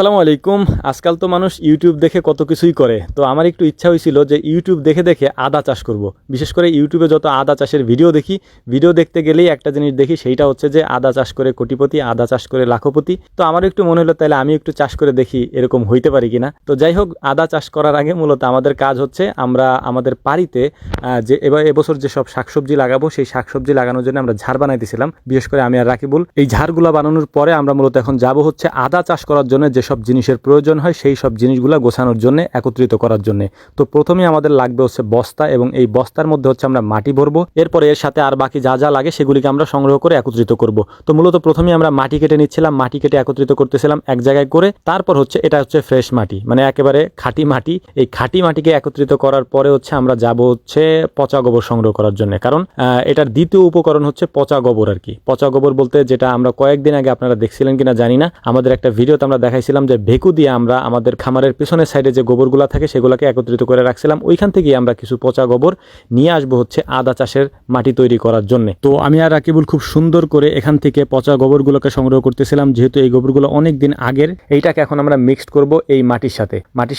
আসসালামু আলাইকুম। আজকাল তো মানুষ ইউটিউব দেখে কত কিছুই করে। তো আমার একটু ইচ্ছা হয়েছিল যে ইউটিউব দেখে দেখে আদা চাষ করব। বিশেষ করে ইউটিউবে যত আদা চাষের ভিডিও দেখি, ভিডিও দেখতে গেলেই একটা জিনিস দেখি, সেইটা হচ্ছে যে আদা চাষ করে কোটিপতি, আদা চাষ করে লাখপতি। তো আমার একটু মনে হলো তাহলে আমি একটু চাষ করে দেখি এরকম হইতে পারি কিনা। তো যাই হোক, আদা চাষ করার আগে মূলত আমাদের কাজ হচ্ছে আমরা আমাদের বাড়িতে যে এবছর যেসব শাকসবজি লাগাবো সেই শাকসবজি লাগানোর জন্য আমরা ঝাড় বানাইতেছিলাম। বিশেষ করে আমি আর রাকিবুল এই ঝাড়গুলা বানানোর পরে আমরা মূলত এখন যাব হচ্ছে আদা চাষ করার জন্য যেসব জিনিসের প্রয়োজন হয় সেই সব জিনিসগুলো গোছানোর জন্য, একত্রিত করার জন্য। তো প্রথমেই আমাদের লাগবে হচ্ছে বস্তা, এবং এই বস্তার মধ্যে হচ্ছে আমরা মাটি ভরবো। এরপরে এর সাথে আর বাকি যা যা লাগে সেগুলিকে আমরা সংগ্রহ করে একত্রিত করব। তো মূলত প্রথমেই আমরা মাটি কেটে নিচ্ছিলাম, মাটি কেটে একত্রিত করতেছিলাম এক জায়গায় করে। তারপর হচ্ছে এটা হচ্ছে ফ্রেশ মাটি, মানে একেবারে খাঁটি মাটি। এই খাঁটি মাটিকে একত্রিত করার পরে হচ্ছে আমরা যাব হচ্ছে পচা গোবর সংগ্রহ করার জন্য। কারণ এটার দ্বিতীয় উপকরণ হচ্ছে পচা গোবর আর কি। পচা গোবর বলতে যেটা আমরা কয়েকদিন আগে আপনারা দেখছিলেন কিনা জানি না, আমাদের একটা ভিডিওতে আমরা দেখাইছিলাম যে ভেকু দিয়ে আমরা আমাদের খামারের পেছনের সাইডে যে গোবরগুলা থাকে সেগুলোকে একত্রিত করে রাখছিলাম। ওইখান থেকে আমরা কিছু পচা গোবর নিয়ে আসবো হচ্ছে আদা চাষের মাটি তৈরি করার জন্য। তো আমি আর রাকিবুল খুব সুন্দর করে এখান থেকে পচা গোবরগুলোকে সংগ্রহ করতেছিলাম, যেহেতু এই গোবরগুলো অনেক দিন আগের। এইটাকে এখন আমরা মিক্সড করব এই মাটির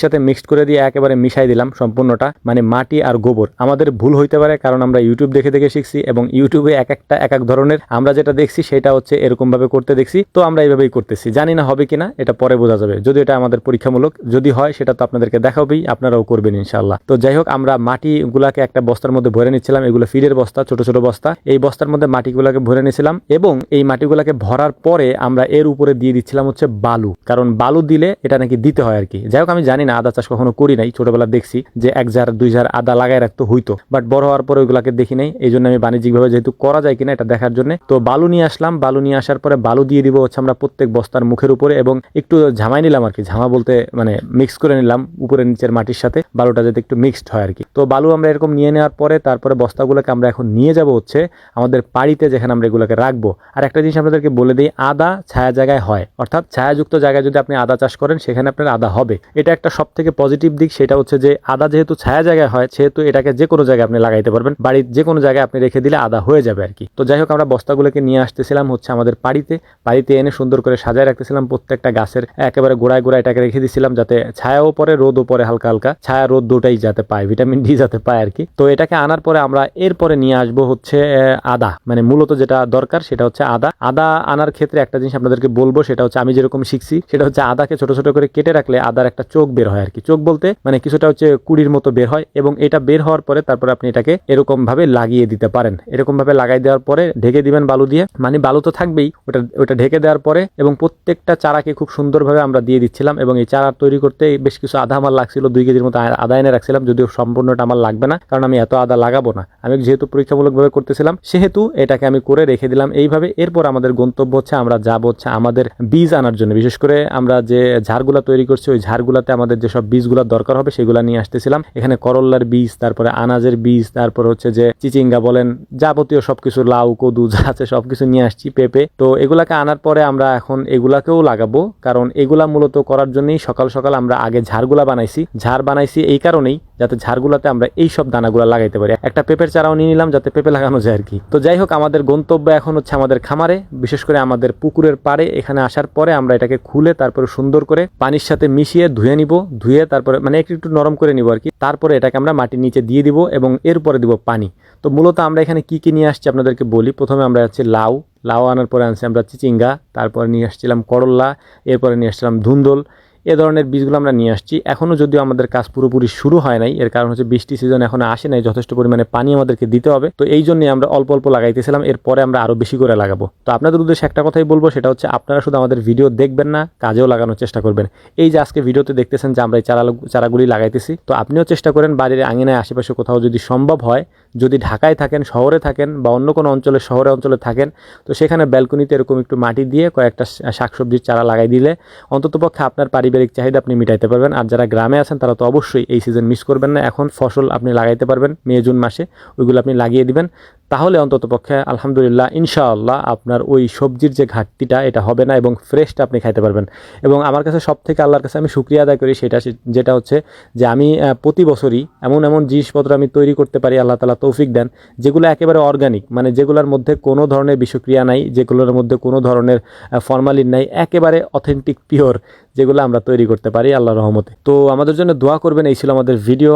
সাথে মিক্সড করে দিয়ে একেবারে মিশাই দিলাম সম্পূর্ণটা, মানে মাটি আর গোবর। আমাদের ভুল হইতে পারে কারণ আমরা ইউটিউব দেখে দেখে শিখছি, এবং ইউটিউবে এক এক ধরনের আমরা যেটা দেখছি সেটা হচ্ছে এরকম ভাবে করতে দেখছি। তো আমরা এইভাবেই করতেছি, জানি না হবে কিনা, এটা পরে বোঝা যাবে। যদি এটা আমাদের পরীক্ষামূলক যদি হয় সেটা তো আপনাদেরকে দেখাবেই, আপনারাও করবেন ইনশাআল্লাহ। তো যাই হোক, আমরা মাটিগুলাকে একটা বস্তার মধ্যে ভরে নিচ্ছিলাম। এগুলো ফিডের বস্তা, ছোট ছোট বস্তা। এই বস্তার মধ্যে মাটিগুলাকে ভরে নিয়েছিলাম, এবং এই মাটিগুলাকে ভরার পরে আমরা এর উপরে দিয়ে দিচ্ছিলাম হচ্ছে বালু। কারণ বালু দিলে এটা নাকি দিতে হয় আর কি। যাই হোক, আমি জানি না, আদা চাষ কখনো করি নাই। ছোটবেলা দেখছি যে 1 ঝাড় 2 ঝাড় আদা লাগাই রাখতে হইতো, বাট বড় হওয়ার পরে ওইগুলাকে দেখি নাই। এই জন্য আমি বাণিজ্যিকভাবে যেহেতু করা যায় কিনা এটা দেখার জন্য তো বালু নিয়ে আসলাম। বালু নিয়ে আসার পরে বালু দিয়ে দিব হচ্ছে আমরা প্রত্যেক বস্তার মুখের উপরে, এবং একটু ঝামাই নিলাম আর কি। ঝামা বলতে মানে মিক্স করে নিলাম উপরে নিচের মাটির সাথে, বালুটা যাতে একটু মিক্সড হয় আর কি। তো বালু আমরা এরকম নিয়ে নেওয়ার পরে তারপরে বস্তাগুলোকে আমরা এখন নিয়ে যাব হচ্ছে আমাদের বাড়িতে, যেখানে আমরা এগুলোকে রাখবো। আর একটা জিনিস আপনাদেরকে বলে দিই, আদা ছায়া জায়গায় হয়, অর্থাৎ ছায়াযুক্ত জায়গায় যদি আপনি আদা চাষ করেন সেখানে আপনার আদা হবে। এটা একটা সব থেকে পজিটিভ দিক। সেটা হচ্ছে যে আদা যেহেতু ছায়া জায়গায় হয় সেহেতু এটাকে যে কোনো জায়গায় আপনি লাগাইতে পারবেন, বাড়ির যে কোনো জায়গায় আপনি রেখে দিলে আদা হয়ে যাবে আর কি। তো যাই হোক, আমরা বস্তাগুলোকে নিয়ে আসতেছিলাম হচ্ছে আমাদের বাড়িতে এনে সুন্দর করে সাজায় রাখতেছিলাম। প্রত্যেকটা গাছের একেবারে গোড়ায় গোড়ায় এটাকে রেখে দিচ্ছিলাম, যাতে ছায়াও পরে রোদও পরে হালকা হালকা, ছায়া রোদ দুটাই যাতে পায়, ভিটামিন ডি যাতে পায় আর কি। তো এটাকে আনার পরে আমরা এরপরে নিয়ে আসবো হচ্ছে আদা, মানে মূলত যেটা দরকার সেটা হচ্ছে আদা আনার ক্ষেত্রে একটা জিনিস আপনাদেরকে বলবো, সেটা হচ্ছে আমি যেরকম শিখছি সেটা হচ্ছে আদাকে ছোট ছোট করে কেটে রাখলে আদার একটা চোখ বের হয় আর কি। চোখ বলতে মানে কিছুটা হচ্ছে কুড়ির মতো বের হয়, এবং এটা বের হওয়ার পরে তারপরে আপনি এটাকে এরকম ভাবে লাগিয়ে দিতে পারেন। এরকম ভাবে লাগাই দেওয়ার পরে ঢেকে দিবেন বালু দিয়ে, মানে বালু তো থাকবেই, ওটা ঢেকে দেওয়ার পরে, এবং প্রত্যেকটা চারাকে খুব সুন্দরভাবে আমরা দিয়ে দিচ্ছিলাম। এবং এই চারা তৈরি করতে বেশ কিছু আদা আমার লাগছিল, 2 কেজির মতো আদা এনে রাখছিলাম। যদিও সম্পূর্ণটা আমার লাগবে না, কারণ আমি এত আদা লাগাবো না। আমি যেহেতু পরীক্ষামূলকভাবে করতেছিলাম সেহেতু এটাকে আমি করে রেখে দিলাম এইভাবে। এরপর আমাদের গন্তব্য হচ্ছে আমরা যাব হচ্ছে আমাদের বীজ আনার জন্য। বিশেষ করে আমরা যে ঝাড়গুলা তৈরি করছি ওই ঝাড়গুলাতে আমাদের যেসব বীজগুলো দরকার হবে সেগুলা নিয়ে আসতেছিলাম। এখানে করল্লার বীজ, তারপরে আনাজের বীজ, তারপর হচ্ছে যে চিচিঙ্গা বলেন, যাবতীয় সবকিছু, লাউ কদু যা আছে সবকিছু নিয়ে আসছি, পেঁপে। তো এগুলাকে আনার পরে আমরা এখন এগুলাকেও লাগাবো, কারণ এগুলা মূলত করার জন্যই সকাল সকাল আমরা আগে ঝাড়গুলা বানাইছি। ঝাড় বানাইছি এই কারণেই যাতে ঝাড়গুলাতে আমরা এই সব দানাগুলা লাগাইতে পারি। একটা পেঁপের চারাও নিয়ে নিলাম যাতে পেঁপে লাগানো যায় আর কি। তো যাই হোক, আমাদের গন্তব্য এখন হচ্ছে আমাদের খামারে, বিশেষ করে আমাদের পুকুরের পাড়ে। এখানে আসার পরে আমরা এটাকে খুলে তারপরে সুন্দর করে পানির সাথে মিশিয়ে ধুয়ে নিব, ধুয়ে তারপরে মানে একটু নরম করে নিব আর কি। তারপরে এটাকে আমরা মাটির নিচে দিয়ে দিব এবং এরপরে দিব পানি। তো মূলত আমরা এখানে কি নিয়ে আসছি আপনাদেরকে বলি। প্রথমে আমরা হচ্ছে লাউ আনার পরে আনছি আমরা চিচিঙ্গা, তারপরে নিয়ে আসছিলাম করল্লা, এরপরে নিয়ে আসছিলাম ধুন্দল। এ ধরনের বীজগুলো আমরা নিয়ে আসছি। এখনও যদিও আমাদের কাজ পুরোপুরি শুরু হয় নাই, এর কারণ হচ্ছে বৃষ্টি সিজন এখনো আসে নাই, যথেষ্ট পরিমাণে পানি আমাদেরকে দিতে হবে। তো এই জন্যই আমরা অল্প অল্প লাগাইতেছিলাম, এরপরে আমরা আরো বেশি করে লাগাবো। তো আপনাদের উদ্দেশ্যে একটা কথাই বলবো, সেটা হচ্ছে আপনারা শুধু আমাদের ভিডিও দেখবেন না, কাজেও লাগানোর চেষ্টা করবেন। এই যে আজকে ভিডিওতে দেখতেছেন যে আমরা এই চারাগুলি লাগাইতেছি, তো আপনিও চেষ্টা করেন বাড়ির আঙিনায় আশেপাশে কোথাও যদি সম্ভব হয়, যদি ঢাকায় থাকেন, শহরে থাকেন, বা অন্য কোনো শহরে অঞ্চলে থাকেন, তো সেখানে ব্যালকনিতে এরকম একটু মাটি দিয়ে কয়েকটা শাকসবজির চারা লাগাই দিলে অন্ততপক্ষে আপনার পারিবারিক চাহিদা আপনি মিটাইতে পারবেন। আর যারা গ্রামে আছেন তারা তো অবশ্যই এই সিজন মিস করবেন না। এখন ফসল আপনি লাগাইতে পারবেন মে জুন মাসে, ওইগুলো আপনি লাগিয়ে দিবেন। তাহলে অন্ততপক্ষে আলহামদুলিল্লাহ ইনশাআল্লাহ আপনার ওই সবজির যে ঘাটতিটা এটা হবে না এবং ফ্রেশটা আপনি খাইতে পারবেন। এবং আমার কাছে সবথেকে আল্লাহর কাছে আমি শুকরিয়া আদায় করি যেটা হচ্ছে যে আমি প্রতি বছরই এমন এমন জিনিসপত্র আমি তৈরি করতে পারি, আল্লাহ তাআলা তৌফিক দেন, যেগুলো একেবারে অর্গানিক, মানে যেগুলোর মধ্যে কোনো ধরনের বিষক্রিয়া নাই, যেগুলোর মধ্যে কোনো ধরনের ফরমালিন নাই, একেবারে অথেন্টিক পিওর যেগুলো আমরা তৈরি করতে পারি আল্লাহর রহমতে। তো আমাদের জন্য দোয়া করবেন। এই ছিল আমাদের ভিডিও।